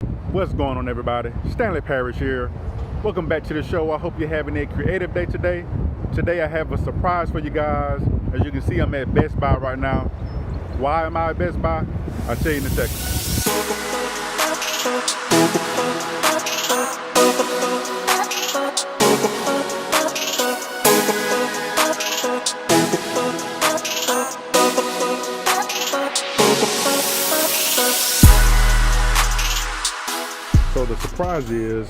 What's going on, everybody? Stanley Parrish here. Welcome back to the show. I hope you're having a creative day today. Today I have a surprise for you guys. As you can see, I'm at Best Buy right now. Why am I at Best Buy? I'll tell you in a second. So the surprise is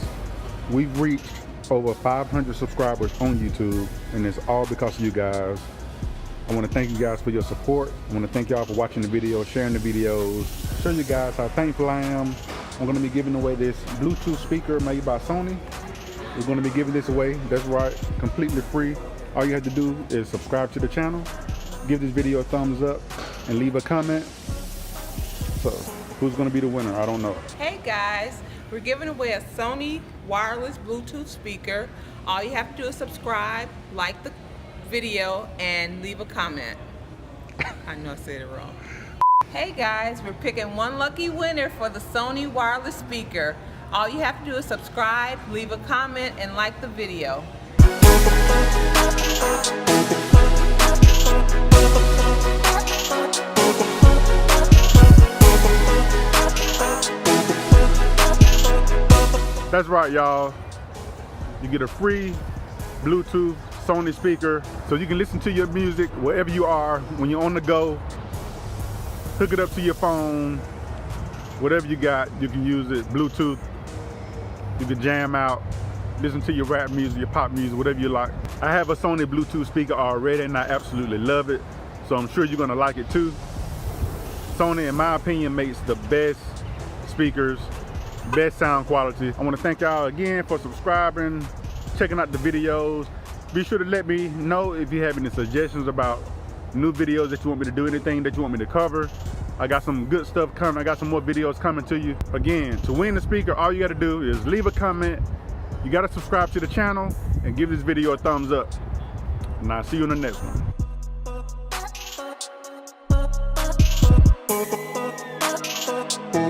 we've reached over 500 subscribers on YouTube, and it's all because of you guys. I want to thank you guys for your support. I want to thank y'all for watching the videos, sharing the videos, show you guys how thankful I am. I'm going to be giving away this Bluetooth speaker made by Sony. We're going to be giving this away. That's right, completely free. All you have to do is subscribe to the channel, give this video a thumbs up, and leave a comment. So who's going to be the winner? I don't know. Hey guys, we're giving away a Sony wireless Bluetooth speaker. All you have to do is subscribe, like the video, and leave a comment. I know I said it wrong. Hey guys, we're picking one lucky winner for the Sony wireless speaker. All you have to do is subscribe, leave a comment, and like the video. That's right, y'all. You get a free Bluetooth Sony speaker so you can listen to your music wherever you are. When you're on the go, hook it up to your phone, whatever you got, you can use it. Bluetooth, you can jam out, listen to your rap music, your pop music, whatever you like. I have a Sony Bluetooth speaker already and I absolutely love it, so I'm sure you're gonna like it too. Sony, in my opinion, makes the best speakers, best sound quality. I want to thank y'all again for subscribing, checking out the videos. Be sure to let me know if you have any suggestions about new videos that you want me to do, anything that you want me to cover. I got some good stuff coming. I got some more videos coming to you. Again, to win the speaker, all you got to do is leave a comment. You got to subscribe to the channel and give this video a thumbs up. And I'll see you in the next one.